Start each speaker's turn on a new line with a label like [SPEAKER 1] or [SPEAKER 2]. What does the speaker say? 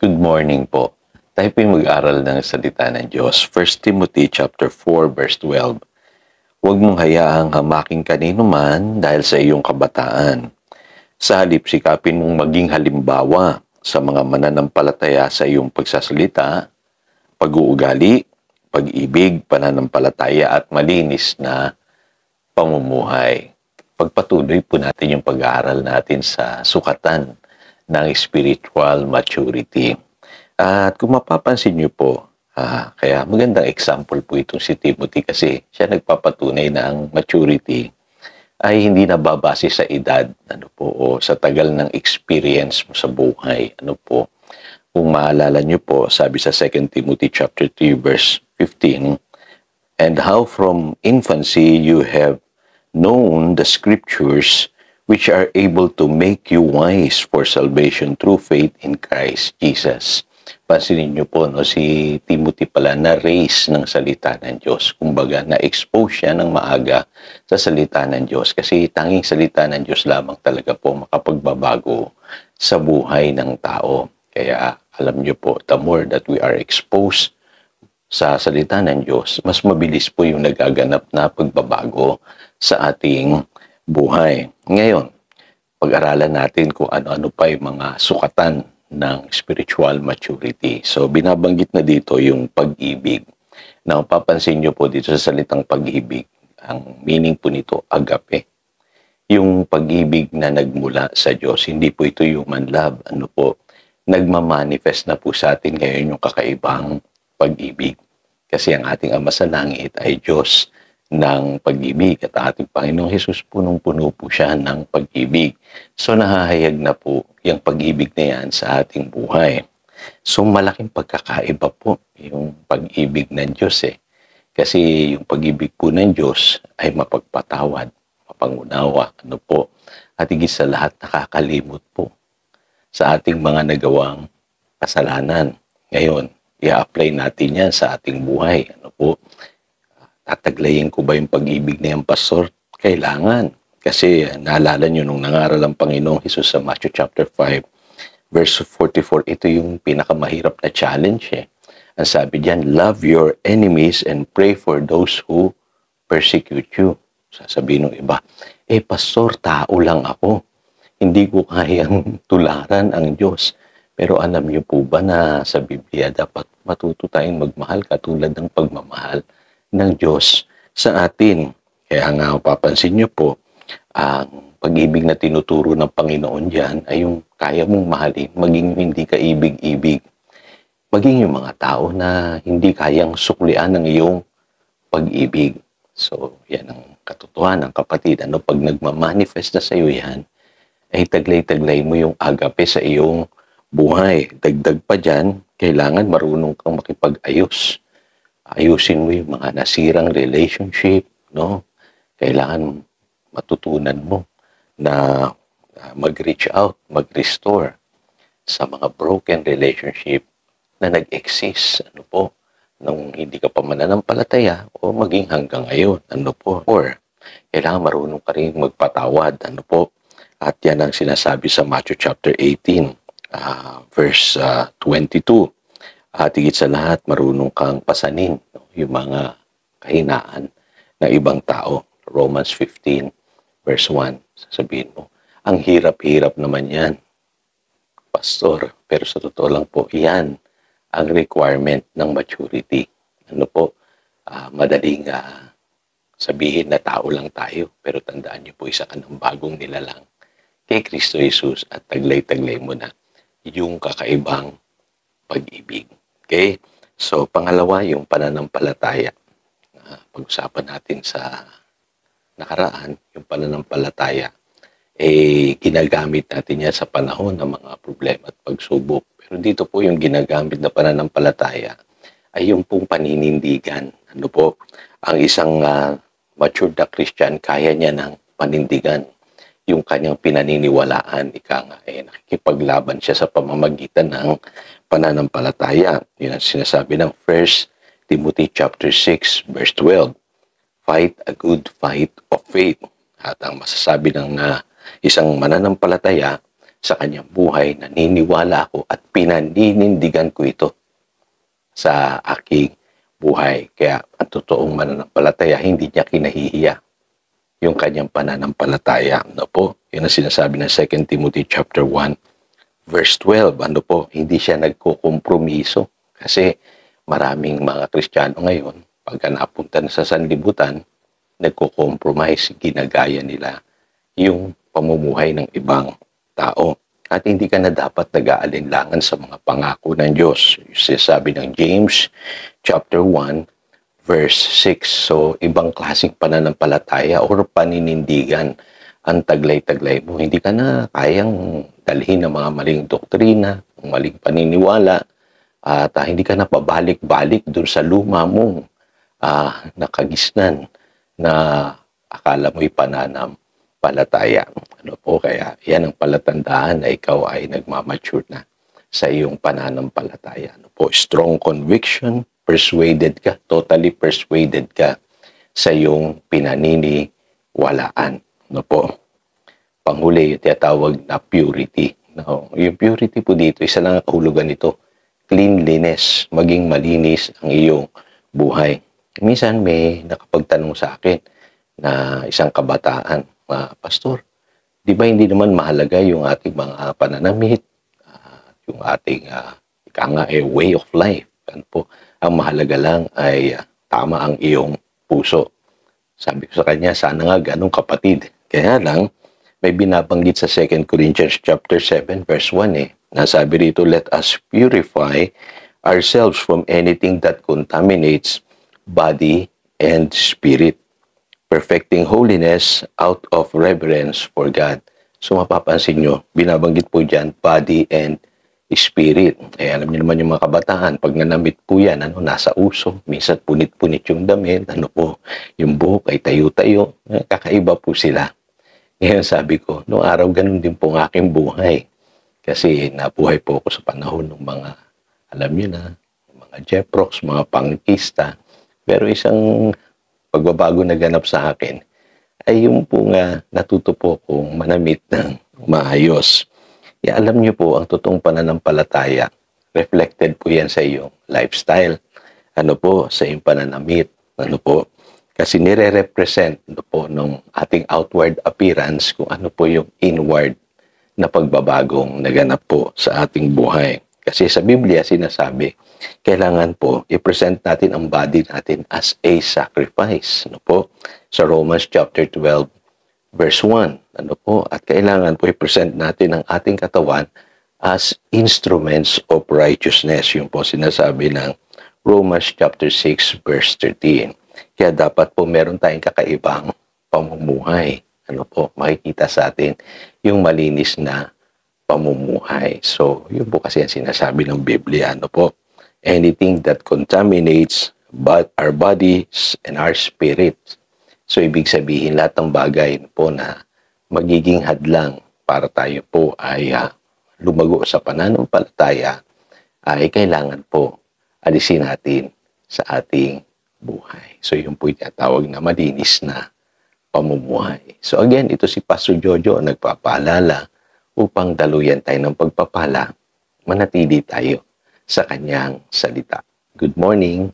[SPEAKER 1] Good morning po. Tayo po'y mag-aral ng salita ng Diyos. 1 Timothy chapter 4 verse 12. Huwag mong hayaang hamaking kanino man dahil sa iyong kabataan. Sa halip, sikapin mong maging halimbawa sa mga mananampalataya sa iyong pagsasalita, pag-uugali, pag-ibig, pananampalataya at malinis na pamumuhay. Pagpatuloy po natin yung pag-aaral natin sa sukatan ng spiritual maturity. At kung mapapansin niyo po, kaya magandang example po itong si Timothy kasi siya nagpapatunay na ang maturity ay hindi nababase sa edad, o sa tagal ng experience mo sa buhay. Kung maalala niyo po, sabi sa 2 Timothy chapter 3 verse 15, and how from infancy you have known the scriptures which are able to make you wise for salvation through faith in Christ Jesus. Pansinin niyo po, si Timothy pala na-raise ng salita ng Diyos. Kumbaga, na-expose siya ng maaga sa salita ng Diyos. Kasi tanging salita ng Diyos lamang talaga po makapagbabago sa buhay ng tao. Kaya alam niyo po, the more that we are exposed sa salita ng Diyos, mas mabilis po yung nagaganap na pagbabago sa ating buhay. Ngayon, pag-aralan natin kung ano-ano pa yung mga sukatan ng spiritual maturity. So, binabanggit na dito yung pag-ibig. Na papansin nyo po dito sa salitang pag-ibig, ang meaning po nito, agape. Yung pag-ibig na nagmula sa Diyos, hindi po ito human love. Nagmamanifest na po sa atin ngayon yung kakaibang pag-ibig. Kasi ang ating Ama sa Langit ay Diyos ng pag-ibig at ating Panginoong Hesus punong-puno po siya ng pag-ibig. So nahahayag na po yung pag-ibig na yan sa ating buhay. So malaking pagkakaiba po yung pag-ibig ng Diyos Kasi yung pag-ibig po ng Diyos ay mapagpatawad, mapangunawa, at higit sa lahat nakakalimot po sa ating mga nagawang kasalanan. Ngayon, i-apply natin yan sa ating buhay. Tataglayin ko ba yung pag-ibig na yan, Pastor? Kailangan. Kasi naalala nyo nung nangaral ang Panginoong Hesus sa Matthew chapter 5, verse 44, ito yung pinakamahirap na challenge Ang sabi diyan, love your enemies and pray for those who persecute you. Sasabihin ng iba, Pastor, tao lang ako. Hindi ko kayang tularan ang Diyos. Pero alam niyo po ba na sa Biblia dapat matuto tayong magmahal katulad ng pagmamahal ng Diyos sa atin. Kaya nga papansin niyo po, ang pag-ibig na tinuturo ng Panginoon diyan ay yung kaya mong mahalin, maging hindi ka ibig-ibig. Maging yung mga tao na hindi kayang suklian ng iyong pag-ibig. So, yan ang katotohanan, kapatid. Pag nagmamanifest na sa iyo yan, ay taglay-taglay mo yung agape sa iyong buhay. Dagdag pa dyan, kailangan marunong kang makipag-ayos. Ayusin mo yung mga nasirang relationship, Kailangan matutunan mo na mag-reach out, mag-restore sa mga broken relationship na nag-exist, nung hindi ka pa mananampalataya o maging hanggang ngayon, Or, kailangan marunong ka rin magpatawad, At yan ang sinasabi sa Matthew chapter 18, verse 22. At higit sa lahat, marunong kang pasanin yung mga kahinaan ng ibang tao. Romans 15, verse 1. Sasabihin mo, ang hirap-hirap naman yan, Pastor. Pero sa totoo lang po, yan ang requirement ng maturity. Madaling sabihin na tao lang tayo. Pero tandaan niyo po, isa ka ng bagong nilalang kay Kristo Jesus at taglay-taglay mo na yung kakaibang pag-ibig. Okay? So, pangalawa, yung pananampalataya. Pag-usapan natin sa nakaraan, yung pananampalataya, ginagamit natin yan sa panahon ng mga problema at pagsubok. Pero dito po yung ginagamit na pananampalataya ay yung pong paninindigan. Ang isang matured na Christian, kaya niya ng panindigan yung kanyang pinaniniwalaan, nakikipaglaban siya sa pamamagitan ng pananampalataya. Yun ang sinasabi ng 1 Timothy chapter 6, verse 12. Fight a good fight of faith. At ang masasabi ng isang mananampalataya sa kanyang buhay, naniniwala ako at pinaninindigan ko ito sa aking buhay. Kaya ang totoong mananampalataya, hindi niya kinahihiya yung kanyang pananampalataya. Ano po? Yun ang sinasabi ng 2 Timothy chapter 1, verse 12. Ano po? Hindi siya nagkukompromiso. Kasi maraming mga Kristiyano ngayon, pagka napunta na sa sanlibutan, nagko-compromise, ginagaya nila yung pamumuhay ng ibang tao. At hindi ka na dapat nag-aalinlangan sa mga pangako ng Diyos. Sabi ng James chapter 1, verse 6. So, ibang klaseng pananampalataya or paninindigan ang taglay-taglay mo. Hindi ka na kayang dalhin ng mga maling doktrina, maling paniniwala, at hindi ka na pabalik-balik dun sa luma mong nakagisnan na akala mo'y pananampalataya. Ano po, kaya yan ang palatandaan na ikaw ay nagmamature na sa iyong pananampalataya. Ano po, strong conviction, persuaded ka, totally persuaded ka sa iyong pinaniniwalaan. Ano po? Panghuli, yung tinatawag na purity. No? Yung purity po dito, isa lang ang kahulugan nito, cleanliness, maging malinis ang iyong buhay. Minsan may nakapagtanong sa akin na isang kabataan, Pastor, di ba hindi naman mahalaga yung ating mga pananamit, yung ating way of life? Ano po? Ang mahalaga lang ay tama ang iyong puso. Sabi ko sa kanya, sana nga ganun kapatid. Kaya lang, may binabanggit sa 2 Corinthians chapter 7 verse 1 Nasabi rito, let us purify ourselves from anything that contaminates body and spirit, perfecting holiness out of reverence for God. So mapapansin nyo, binabanggit po dyan, body and spirit. Alam niyo naman yung mga kabataan, pag nanamit po yan, nasa uso, minsan punit-punit yung damit, yung buhok ay tayo-tayo, kakaiba po sila. Ngayon sabi ko, noong araw ganun din po ang aking buhay. Kasi nabuhay po ako sa panahon ng mga, alam niyo na, mga Jeprox, mga pangkista. Pero isang pagbabago na ganap sa akin, ay yung po nga natuto po kong manamit ng maayos. Alam niyo po, ang totoong pananampalataya, reflected po yan sa iyong lifestyle. Sa iyong pananamit. Kasi nire-represent po ng ating outward appearance kung ano po yung inward na pagbabagong naganap po sa ating buhay. Kasi sa Biblia sinasabi, kailangan po i-present natin ang body natin as a sacrifice. Sa Romans chapter 12, verse 1, at kailangan po i-present natin ang ating katawan as instruments of righteousness. Yung po sinasabi ng Romans chapter 6, verse 13. Kaya dapat po meron tayong kakaibang pamumuhay. Makikita sa atin yung malinis na pamumuhay. So, yun po kasi ang sinasabi ng Biblia. Anything that contaminates our bodies and our spirits. So, ibig sabihin, lahat ng bagay po na magiging hadlang para tayo po ay lumago sa pananampalataya, ay kailangan po alisin natin sa ating buhay. So, yun po yung tinatawag na malinis na pamumuhay. So, again, ito si Pastor Jojo nagpapaalala upang daluyan tayo ng pagpapala, manatili tayo sa kanyang salita. Good morning.